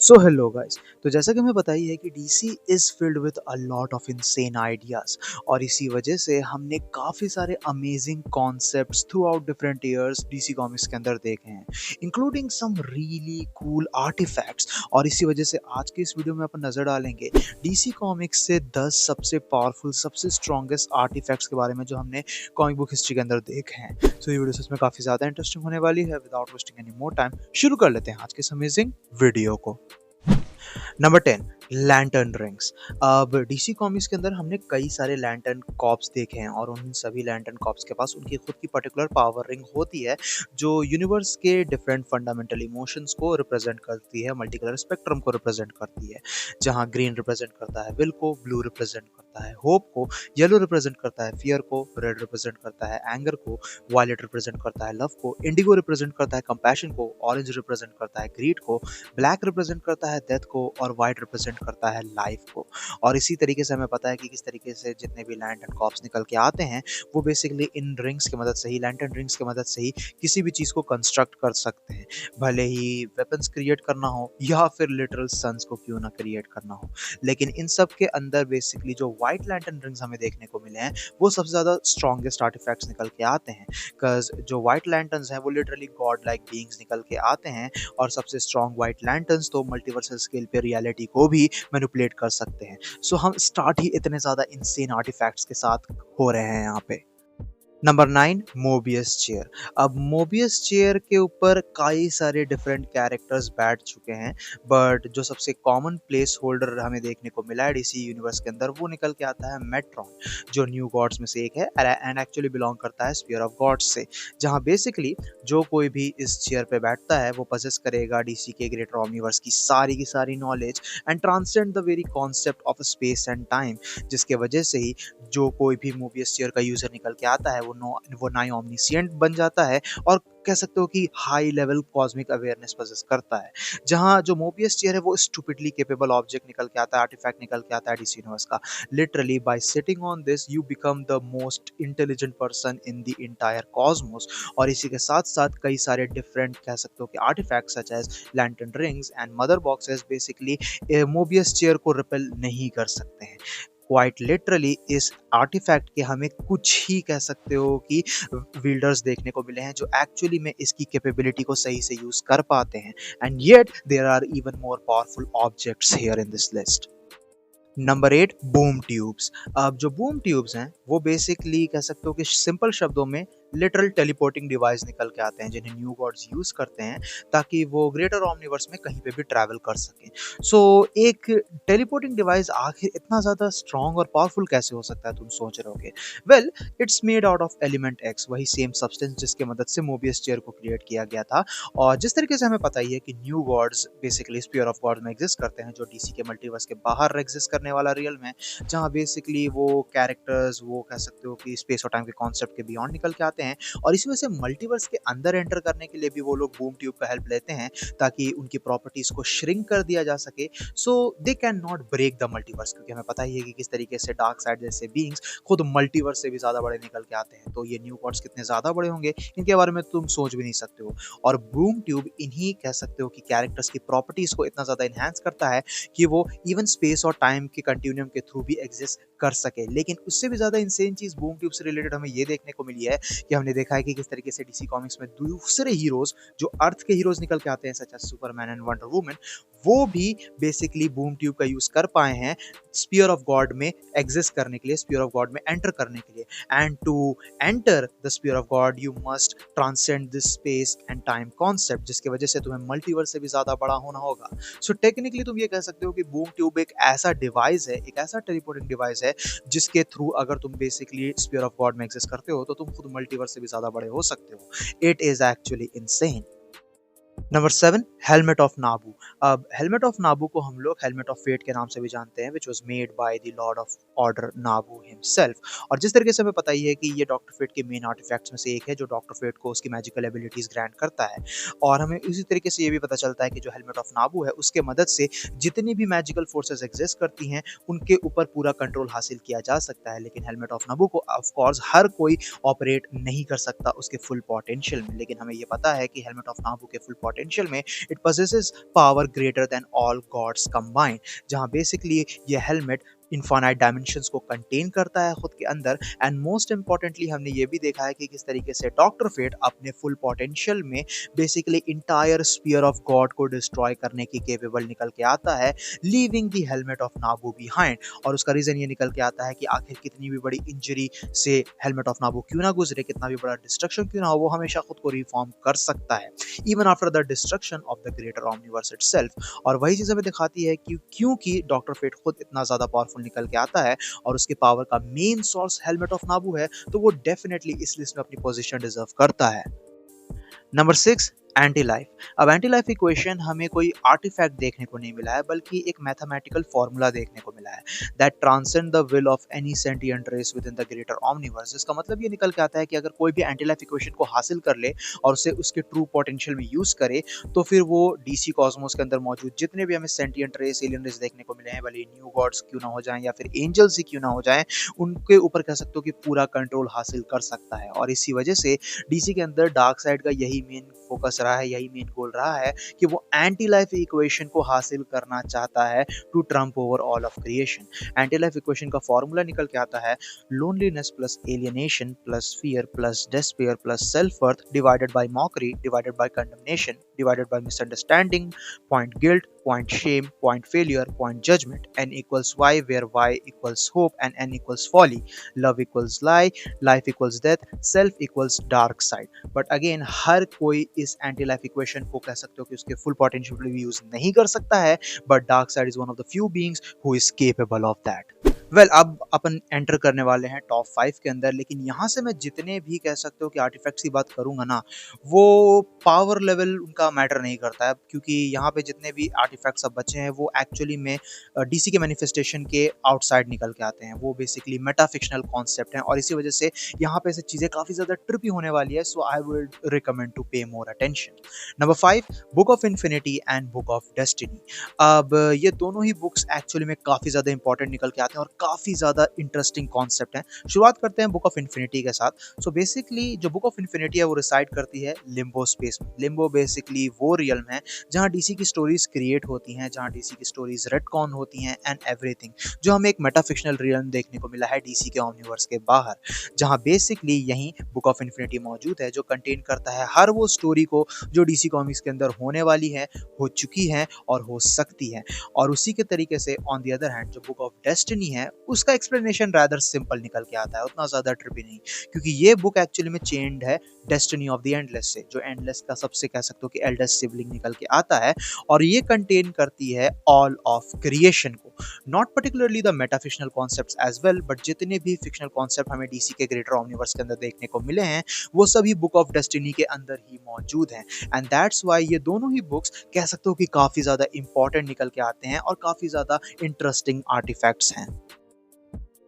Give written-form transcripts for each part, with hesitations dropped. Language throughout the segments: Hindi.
So hello guys. तो जैसा कि हमें पता ही है कि DC is filled with a lot of insane ideas और इसी वजह से हमने काफ़ी सारे amazing concepts throughout different years DC comics के अंदर देखे हैं, including some really cool artifacts. और इसी वजह से आज के इस वीडियो में अपन नज़र डालेंगे डीसी कॉमिक्स से 10 सबसे पावरफुल सबसे स्ट्रॉन्गेस्ट आर्टिफैक्ट्स के बारे में जो हमने कॉमिक बुक हिस्ट्री के अंदर देखे हैं। तो ये वीडियो सच में काफ़ी ज़्यादा इंटरेस्टिंग होने वाली है। Without wasting any more time शुरू कर लेते हैं आज के इस अमेजिंग वीडियो को। Number 10, lantern rings. अब डीसी कॉमिक्स के अंदर हमने कई सारे लैंटर्न कॉप्स देखे हैं और उन सभी लैंटर्न कॉप्स के पास उनकी खुद की पर्टिकुलर पावर रिंग होती है जो यूनिवर्स के डिफरेंट फंडामेंटल इमोशंस को रिप्रेजेंट करती है, मल्टी कलर स्पेक्ट्रम को रिप्रेजेंट करती है। जहाँ ग्रीन रिप्रेजेंट करता है विल को, ब्लू रिप्रेजेंट करता है होप को, येलो रिप्रेजेंट करता है फियर को, रेड रिप्रेजेंट करता है एंगर को, वायलेट रिप्रेजेंट करता है लव को, इंडिगो रिप्रेजेंट करता है कंपैशन को, ऑरेंज रिप्रेजेंट करता है ग्रीड को, ब्लैक रिप्रेजेंट करता है डेथ को और वाइट रिप्रेजेंट करता है लाइफ को। और इसी तरीके से हमें पता है कि किस तरीके से जितने भी लैंटर्न कॉर्प्स निकल के आते हैं वो बेसिकली इन रिंग्स की मदद से ही, लैंटर्न रिंग्स की मदद से ही किसी भी चीज़ को कंस्ट्रक्ट कर सकते हैं, भले ही वेपन्स क्रिएट करना हो या फिर लिटरल सन्स को क्यों ना क्रिएट करना हो। लेकिन इन सब के अंदर बेसिकली जो व्हाइट लैंटर्न रिंग्स हमें देखने को मिले हैं वो सबसे ज़्यादा स्ट्रॉन्गेस्ट आर्टिफैक्ट्स निकल के आते हैं, बिकॉज जो व्हाइट लैंटर्न्स हैं वो लिटरली गॉड लाइक बीइंग्स निकल के आते हैं। और सबसे स्ट्रॉन्ग व्हाइट लैंटर्न्स तो मल्टीवर्सल स्केल पे रियलिटी को भी मैनिपुलेट कर सकते हैं। सो हम स्टार्ट ही इतने ज़्यादा इंसेन आर्टिफैक्ट्स के साथ हो रहे हैं यहाँ पे। Number 9, Mobius chair. अब मोबियस चेयर के ऊपर कई सारे डिफरेंट कैरेक्टर्स बैठ चुके हैं, बट जो सबसे कॉमन प्लेस होल्डर हमें देखने को मिला है डीसी यूनिवर्स के अंदर वो निकल के आता है मेट्रॉन, जो न्यू गॉड्स में से एक है एंड एक्चुअली बिलोंग करता है स्पीयर ऑफ गॉड्स से। जहाँ बेसिकली जो कोई भी इस चेयर पे बैठता है वो पजेस करेगा डीसी के ग्रेटर ओमनीवर्स की सारी knowledge and transcend the very concept of space and time, जिसके वजह से ही जो कोई भी मोबियस चेयर का यूजर निकल के आता है वो नाई ओमनिसिएंट बन जाता है और कह सकते हो कि high level cosmic awareness possesses करता है। जहां जो मोबियस चेयर है वो स्टूपिडली कैपेबल ऑब्जेक्ट निकल के आता है, आर्टिफैक्ट निकल के आता है डीसी यूनिवर्स का। Literally bye sitting on this you become the most intelligent person in the entire Cosmos. और इसी के साथ साथ कई सारे डिफरेंट कह सकते हो कि artifact such as lantern rings and mother boxes basically Mobius chair को रिपेल नहीं कर सकते हैं। क्वाइट लिटरली इस आर्टिफैक्ट के हमें कुछ ही कह सकते हो कि विल्डर्स देखने को मिले हैं जो एक्चुअली में इसकी कैपेबिलिटी को सही से यूज कर पाते हैं, and yet there are even more powerful objects here in this list. Number 8, boom tubes. अब जो बूम ट्यूब्स हैं वो बेसिकली कह सकते हो कि सिंपल शब्दों में लिटरल टेलीपोर्टिंग डिवाइस निकल के आते हैं जिन्हें न्यू गॉड्स यूज करते हैं ताकि वो ग्रेटर ओमनिवर्स में कहीं पे भी ट्रैवल कर सकें। सो एक टेलीपोर्टिंग डिवाइस आखिर इतना ज़्यादा स्ट्रॉन्ग और पावरफुल कैसे हो सकता है, तुम सोच रहे होगे। Well, it's made out of element x, वही सेम सब्सटेंस जिसके मदद से मोबियस चेयर को क्रिएट किया गया था। और जिस तरीके से हमें पता ही है कि new gods basically sphere of gods में एग्जिस्ट करते हैं जो डीसी के मल्टीवर्स के बाहर एग्जिस्ट करने वाला रियल में, जहाँ बेसिकली वो कैरेक्टर्स वो कह सकते हो कि स्पेस और टाइम के कॉन्सेप्ट के बियॉन्ड निकल के आते हैं। और इसी वजह से मल्टीवर्स के अंदर एंटर करने के लिए भी वो लोग बूम ट्यूब का हेल्प लेते हैं ताकि उनकी प्रॉपर्टीज को श्रिंक कर दिया जा सके, so they can not break the multiverse. क्योंकि हमें पता ही है कि किस तरीके से डार्क साइड जैसे बीइंग्स खुद मल्टीवर्स से भी ज्यादा बड़े निकल के आते हैं, तो ये न्यू गॉड्स कितने ज्यादा बड़े होंगे इनके बारे में तुम सोच भी नहीं सकते हो। और बूम ट्यूब इन्हीं कह सकते हो कि कैरेक्टर्स की प्रॉपर्टीज को इतना ज्यादा इनहेंस करता है कि वो इवन स्पेस और टाइम के कंटिन्यूम के थ्रू भी एग्जिस्ट कर सके। लेकिन उससे भी ज्यादा इंसेन चीज बूम ट्यूब से रिलेटेड हमें ये देखने को मिली है कि हमने देखा है कि किस तरीके से डीसी कॉमिक्स में दूसरे हीरोज जो अर्थ के हीरोज निकल के आते हैं such as Superman and Wonder Woman, वो भी बेसिकली बूम ट्यूब का यूज कर पाए हैं स्पीयर ऑफ गॉड में एग्जिस्ट करने के लिए, स्पीयर ऑफ गॉड में एंटर करने के लिए। And to enter the sphere of god you must transcend this space and time concept, जिसकी वजह से तुम्हें मल्टीवर्स से भी ज्यादा बड़ा होना होगा। सो टेक्निकली तुम ये कह सकते हो कि बूम ट्यूब एक ऐसा डिवाइस है, एक ऐसा टेलीपोर्टिंग डिवाइस है जिसके थ्रू अगर तुम बेसिकली स्पीयर ऑफ गॉड में एग्जिस्ट करते हो तो तुम खुद मल्टीवर्स से भी ज्यादा बड़े हो सकते हो। It is actually insane. Number 7, helmet of Nabu. अब हेलमेट ऑफ नाबू को हम लोग हेलमेट ऑफ फेट के नाम से भी जानते हैं, which was made by the lord of order Nabu himself. और जिस तरीके से हमें पता ही है कि ये डॉक्टर फेट के मेन आर्टिफैक्ट्स में से एक है जो डॉक्टर फेट को उसकी मैजिकल एबिलिटीज ग्रांट करता है। और हमें इसी तरीके से ये भी पता चलता है कि जो हेलमेट ऑफ नाबू है उसके मदद से जितनी भी मैजिकल फोर्सेस एग्जिस्ट करती हैं उनके ऊपर पूरा कंट्रोल हासिल किया जा सकता है। लेकिन हेलमेट ऑफ नाबू को ऑफकोर्स हर कोई ऑपरेट नहीं कर सकता उसके फुल पोटेंशियल में। लेकिन हमें ये पता है कि हेलमेट ऑफ नाबू के फुल पोटेंशियल में it possesses power greater than all gods combined, जहां बेसिकली ये हेलमेट इनफाइनाइट डायमेंशंस को कंटेन करता है खुद के अंदर। एंड मोस्ट इंपॉर्टेंटली हमने ये भी देखा है कि किस तरीके से डॉक्टर फेट अपने फुल पोटेंशियल में basically entire sphere of God को डिस्ट्रॉय करने की केपेबल निकल के आता है, leaving the helmet of Nabu behind. और उसका रीजन ये निकल के आता है कि आखिर कितनी भी बड़ी इंजरी से हेलमेट ऑफ नाबू क्यों ना गुजरे, कितना भी बड़ा डिस्ट्रक्शन क्यों ना हो, वो हमेशा खुद को रिफॉर्म कर सकता है even after the destruction of the greater Omniverse itself. और वही चीज हमें दिखाती है कि क्योंकि डॉक्टर फेट खुद इतना ज्यादा पावरफुल निकल के आता है और उसके पावर का मेन सोर्स हेलमेट ऑफ नाबू है, तो वो डेफिनेटली इस लिस्ट में अपनी पोजीशन डिजर्व करता है। Number 6, anti life. अब एंटी लाइफ इक्वेशन हमें कोई आर्टिफैक्ट देखने को नहीं मिला है, बल्कि एक मैथमेटिकल फॉर्मूला देखने को मिला है that transcend the will of any sentient race within the greater omniverse. इसका मतलब ये निकल के आता है कि अगर कोई भी एंटी लाइफ इक्वेशन को हासिल कर ले और उसे उसके ट्रू पोटेंशियल में यूज करे, तो फिर वो डीसी कॉस्मोस के अंदर मौजूद जितने भी हमें सेंटिएंट रेस, एलियन रेस देखने को मिले हैं, भले न्यू गॉड्स क्यों ना हो जाएं या फिर एंजल्स ही क्यों ना हो जाएं, उनके ऊपर कह सकते हो कि पूरा कंट्रोल हासिल कर सकता है। और इसी वजह से डीसी के अंदर डार्क साइड का यही मेन फोकस रहा है, यही मेन गोल रहा है कि वो एंटी लाइफ इक्वेशन को हासिल करना चाहता है to trump over all of creation. Anti life equation का फॉर्मूला निकल के आता है loneliness plus alienation plus fear plus despair plus self worth divided by mockery divided by condemnation divided by misunderstanding point guilt point shame, point failure, point judgment. N equals Y, where Y equals hope and N equals folly. Love equals lie, life equals death, self equals dark side. But again, हर कोई इस anti life equation को कह सकते हो कि उसके full potential भी use नहीं कर सकता है, but dark side is one of the few beings who is capable of that. अब अपन एंटर करने वाले हैं टॉप 5 के अंदर, लेकिन यहाँ से मैं जितने भी कह सकते हो कि आर्टिफैक्ट्स की बात करूंगा ना, वो पावर लेवल उनका मैटर नहीं करता है, क्योंकि यहाँ पे जितने भी आर्टिफैक्ट्स अब बचे हैं वो एक्चुअली में डीसी के मैनिफेस्टेशन के आउटसाइड निकल के आते हैं। वो बेसिकली मेटाफिक्शनल कॉन्सेप्ट हैं और इसी वजह से यहाँ पे से चीज़ें काफ़ी ज़्यादा ट्रिपी होने वाली है। सो आई वुड रिकमेंड टू पे more attention. Number 5, book of infinity and book of destiny. अब ये दोनों ही बुक्स एक्चुअली में काफ़ी ज़्यादा इंपॉर्टेंट निकल के आते हैं और काफ़ी ज़्यादा इंटरेस्टिंग कॉन्सेप्ट हैं। शुरुआत करते हैं बुक ऑफ इन्फिनिटी के साथ। सो बेसिकली जो बुक ऑफ इन्फिनिटी है वो रिसाइड करती है लिम्बो स्पेस में। लिम्बो बेसिकली वो रियल्म है जहाँ डीसी की स्टोरीज क्रिएट होती हैं, जहाँ डीसी की स्टोरीज रेडकॉन होती हैं एंड एवरीथिंग, जो हमें एक मेटाफिक्शनल रियल्म देखने को मिला है डीसी के ओमनिवर्स के बाहर, जहाँ बेसिकली यहीं बुक ऑफ इन्फिनिटी मौजूद है, जो कंटेन करता है हर वो स्टोरी को जो डीसी कॉमिक्स के अंदर होने वाली है, हो चुकी है और हो सकती है। और उसी के तरीके से ऑन द अदर हैंड जो बुक ऑफ डेस्टिनी है उसका एक्सप्लेनेशन रादर सिंपल निकल के आता है, उतना ज़्यादा ट्रिपी नहीं, क्योंकि ये बुक एक्चुअली में चेन्ड है डेस्टिनी ऑफ द एंडलेस से, जो एंडलेस का सबसे कह सकते हो कि एल्डेस्ट सिबलिंग निकल के आता है। और ये कंटेन करती है ऑल ऑफ क्रिएशन को, not particularly the metafictional concepts as well, but जितने भी फिक्शनल कॉन्सेप्ट हमें डीसी के ग्रेटर ओमनिवर्स के अंदर देखने को मिले हैं वो सभी बुक ऑफ डेस्टिनी के अंदर ही मौजूद हैं। एंड दैट्स वाई ये दोनों ही बुक्स कह सकते हो कि काफ़ी ज़्यादा इंपॉर्टेंट निकल के आते हैं और काफ़ी ज़्यादा इंटरेस्टिंग आर्टिफैक्ट्स हैं।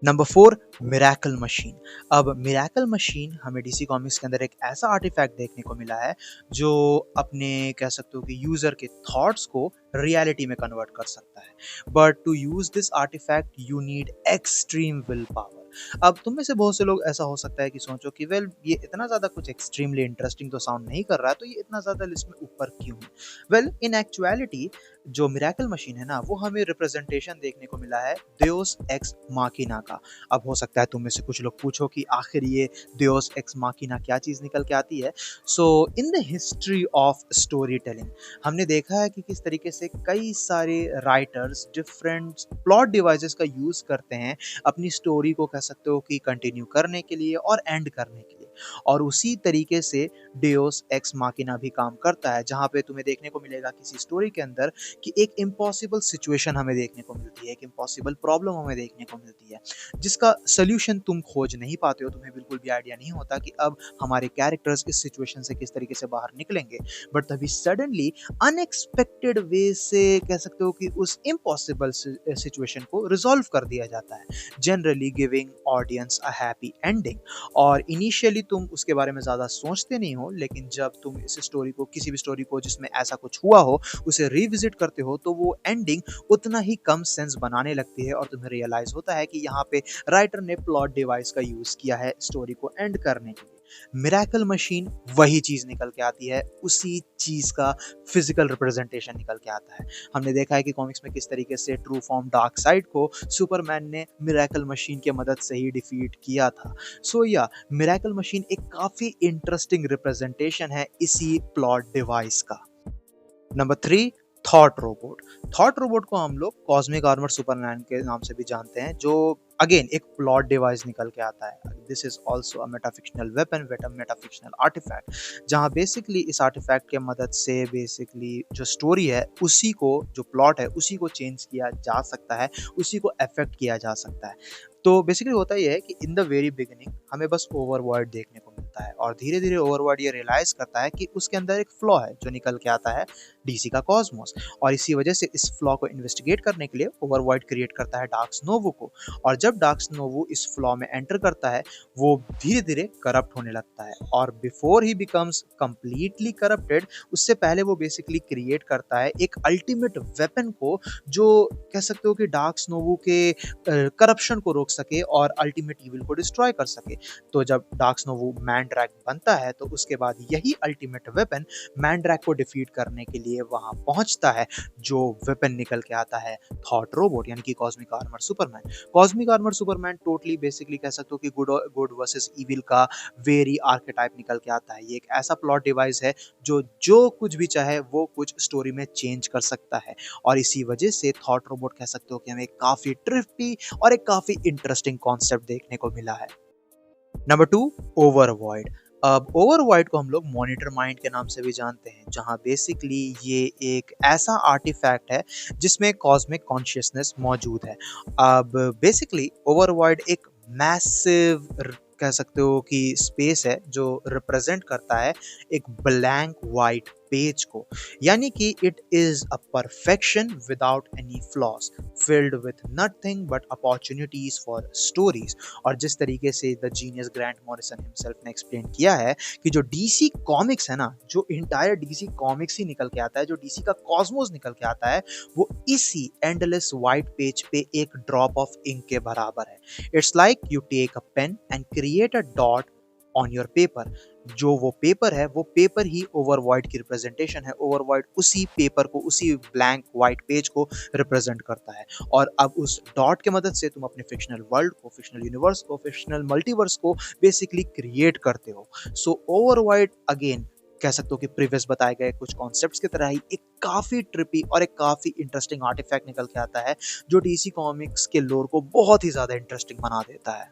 Number 4, miracle machine. अब मिरेकल मशीन हमें डीसी कॉमिक्स के अंदर एक ऐसा आर्टिफैक्ट देखने को मिला है जो अपने कह सकते हो कि यूजर के थॉट्स को रियलिटी में कन्वर्ट कर सकता है। But to use this artifact you need extreme will power. अब तुम में से बहुत से लोग ऐसा हो सकता है कि सोचो कि वेल ये इतना ज़्यादा कुछ एक्सट्रीमली इंटरेस्टिंग तो साउंड नहीं कर रहा है, तो ये इतना ज़्यादा लिस्ट में ऊपर क्यों है? वेल इन एक्चुअलिटी जो मिरेकल मशीन है ना, वो हमें रिप्रेजेंटेशन देखने को मिला है देओस एक्स माकिना का। अब हो सकता है तुम में से कुछ लोग पूछो कि आखिर ये देओस एक्स माकिना क्या चीज़ निकल के आती है। So in the history of storytelling हमने देखा है कि किस तरीके से कई सारे राइटर्स डिफरेंट प्लॉट डिवाइसेस का यूज़ करते हैं अपनी स्टोरी को कह सकते हो कि कंटिन्यू करने के लिए और एंड करने के लिए। और उसी तरीके से डेओस एक्स माकिना भी काम करता है, जहाँ पे तुम्हें देखने को मिलेगा किसी स्टोरी के अंदर कि एक इम्पॉसिबल सिचुएशन हमें देखने को मिलती है, एक इम्पॉसिबल प्रॉब्लम हमें देखने को मिलती है जिसका सोल्यूशन तुम खोज नहीं पाते हो, तुम्हें बिल्कुल भी आइडिया नहीं होता कि अब हमारे कैरेक्टर्स इस सिचुएशन से किस तरीके से बाहर निकलेंगे। बट तभी सडनली अनएक्सपेक्टेड वे से कह सकते हो कि उस इम्पॉसिबल सिचुएशन को रिजॉल्व कर दिया जाता है, generally giving audience a happy ending. और इनिशियली तुम उसके बारे में ज़्यादा सोचते नहीं हो, लेकिन जब तुम इस स्टोरी को, किसी भी स्टोरी को जिसमें ऐसा कुछ हुआ हो, उसे रिविजिट करते हो तो वो एंडिंग उतना ही कम सेंस बनाने लगती है और तुम्हें रियलाइज होता है कि यहाँ पे राइटर ने प्लॉट डिवाइस का यूज़ किया है स्टोरी को एंड करने के लिए। मिरेकल मशीन वही चीज़ निकल के आती है, उसी चीज़ का फिजिकल रिप्रेजेंटेशन निकल के आता है। हमने देखा है कि कॉमिक्स में किस तरीके से ट्रू फॉर्म डार्कसाइड को सुपरमैन ने मिरेकल मशीन की मदद से ही डिफीट किया था। सो या मिरेकल मशीन एक काफ़ी इंटरेस्टिंग रिप्रेजेंटेशन है इसी प्लॉट डिवाइस का। Number 3, thought robot. Thought robot को हम लोग कॉस्मिक आर्मर सुपरमैन के नाम से भी जानते हैं, जो अगेन एक प्लॉट डिवाइस निकल के आता है। This is also a metafictional weapon, metafictional artifact, जहाँ बेसिकली इस आर्टिफैक्ट के मदद से बेसिकली जो स्टोरी है उसी को, जो प्लॉट है उसी को चेंज किया जा सकता है, उसी को अफेक्ट किया जा सकता है। तो बेसिकली होता यह है कि इन द वेरी बिगिनिंग हमें बस ओवरवर्ल्ड देखने को मिलता है और धीरे धीरे ओवरवर्ल्ड ये रियलाइज करता है कि उसके अंदर एक फ्लॉ है जो निकल के आता है डीसी का कॉस्मोस, और इसी वजह से इस फ्लॉ को इन्वेस्टिगेट करने के लिए ओवरवर्ल्ड क्रिएट करता है डार्क नोवो को। और जब डार्क नोवो इस फ्लॉ में एंटर करता है वो धीरे धीरे करप्ट होने लगता है, और before he becomes completely corrupted, उससे पहले वो बेसिकली क्रिएट करता है एक अल्टीमेट वेपन को, जो कह सकते हो कि डार्क नोवो के करप्शन को रोक सके और अल्टीमेट इविल को डिस्ट्रॉय कर सके। तो जब डार्क नोवो मैंड्रैक बनता है तो उसके बाद यही अल्टीमेट वेपन मैंड्रैक को डिफीट करने के लिए वहां पहुंचता है, जो वेपन निकल के आता है थॉट रोबोट यानी कि cosmic armour Superman. Cosmic armour Superman totally basically कह सकते हो कि गुड वर्सेस इविल का वेरी आर्केटाइप निकल के आता है। ये एक ऐसा प्लॉट डिवाइस है जो कुछ भी चाहे वो कुछ स्टोरी में चेंज कर सकता है, और इसी वजह से थॉट रोबोट कह सकते हो कि हमें काफी ट्रिपी और एक काफी इंटरेस्टिंग कॉन्सेप्ट देखने को मिला है। नंबर 2, ओवरवॉइड। अब ओवरवॉइड को हम लोग मॉनिटर माइंड के नाम से भी जानते हैं, जहां बेसिकली ये एक ऐसा आर्टिफैक्ट है जिसमें कॉस्मिक कॉन्शियसनेस मौजूद है। अब बेसिकली ओवरवॉइड एक मैसिव कह सकते हो कि स्पेस है जो रिप्रेजेंट करता है एक ब्लैंक वाइट पेज को, यानी कि it is a perfection without any flaws, filled with nothing but opportunities for stories. और जिस तरीके से the genius grant Morrison himself ने एक्सप्लेन किया है कि जो डीसी कॉमिक्स है ना, जो इंटायर डीसी कॉमिक्स ही निकल के आता है, जो डीसी का कॉस्मोस निकल के आता है, वो इसी एंडलेस वाइट पेज पे एक ड्रॉप ऑफ इंक के बराबर है। It's like you take a pen and create a dot on your paper. जो वो पेपर है वो पेपर ही ओवरवॉइड की रिप्रेजेंटेशन है। ओवरवॉइड उसी पेपर को, उसी ब्लैंक व्हाइट पेज को रिप्रेजेंट करता है, और अब उस डॉट के मदद से तुम अपने फिक्शनल वर्ल्ड को, फिक्शनल यूनिवर्स को, फिक्शनल मल्टीवर्स को बेसिकली क्रिएट करते हो। सो ओवरवॉइड अगेन कह सकते हो कि प्रीवियस बताए गए कुछ कॉन्सेप्ट्स की तरह ही एक काफी ट्रिपी और एक काफी इंटरेस्टिंग आर्टिफैक्ट निकल के आता है, जो डीसी कॉमिक्स के लोर को बहुत ही ज्यादा इंटरेस्टिंग बना देता है।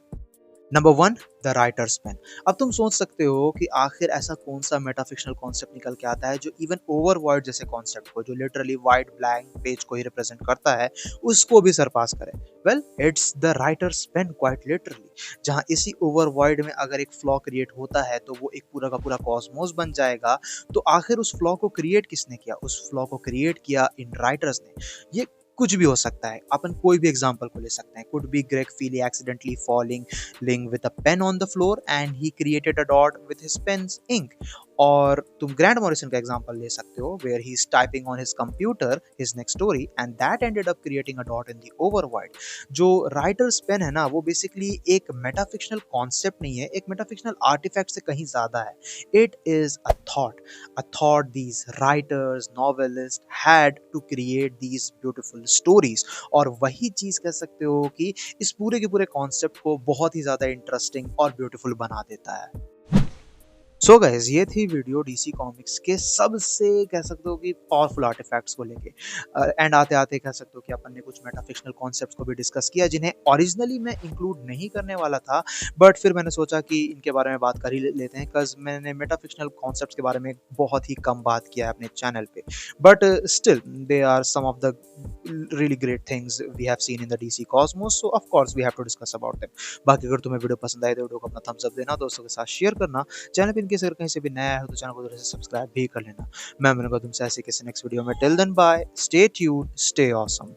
Number 1, the writer's pen. अब तुम सोच सकते हो कि आखिर ऐसा कौन सा मेटाफिक्शनल कॉन्सेप्ट निकल के आता है जो इवन ओवरवर्ल्ड जैसे कॉन्सेप्ट को, जो लिटरली वाइट ब्लैंक पेज को ही रिप्रेजेंट करता है, उसको भी सरपास करे। Well, it's the writer's pen quite literally, जहां इसी ओवरवर्ल्ड में अगर एक फ्लॉ क्रिएट होता है तो वो एक पूरा का पूरा कॉस्मोस बन जाएगा। तो आखिर उस फ्लॉ को क्रिएट किसने किया? उस फ्लॉ को क्रिएट किया इन राइटर्स ने। ये कुछ भी हो सकता है, अपन कोई भी एग्जांपल को ले सकते हैं। Could be Greg Feely accidentally falling लिंग with a pen on the floor and he created a dot with his pen's ink. और तुम ग्रैंट मॉरिसन का एग्जांपल ले सकते हो, where he is typing on his computer his next story and that ended up creating a dot in the overworld. जो राइटर्स पेन है ना, वो बेसिकली एक मेटाफिक्शनल कॉन्सेप्ट नहीं है, एक मेटाफिक्शनल आर्टिफैक्ट से कहीं ज्यादा है। It is a thought these writers, novelists had to create these beautiful stories। और वही चीज कह सकते हो कि इस पूरे के पूरे कॉन्सेप्ट को बहुत ही ज्यादा इंटरेस्टिंग और ब्यूटीफुल बना देता है। सो गाइस, ये थी वीडियो डीसी कॉमिक्स के सबसे कह सकते हो कि पावरफुल आर्टिफैक्ट्स को लेके। एंड आते आते कह सकते हो कि अपन ने कुछ मेटाफिक्शनल कॉन्सेप्ट्स को भी डिस्कस किया, जिन्हें ओरिजिनली मैं इंक्लूड नहीं करने वाला था, बट फिर मैंने सोचा कि इनके बारे में बात कर ही लेते हैं, बिकॉज मैंने मेटाफिक्शनल कॉन्सेप्ट्स के बारे में बहुत ही कम बात किया है अपने चैनल पे। But still they are some of the really great things we have seen in the DC cosmos, so of course we have to discuss about them। बाकी अगर तुम्हें वीडियो पसंद आए तो वीडियो को अपना थम्स अप देना, दोस्तों के साथ शेयर करना, चैनल पे इनके अगर कहीं से भी नया है तो चैनल को जरूर से सब्सक्राइब भी कर लेना। मैं मिलूंगा तुमसे ऐसे किसी नेक्स्ट वीडियो में। Till then bye, stay tuned, stay awesome.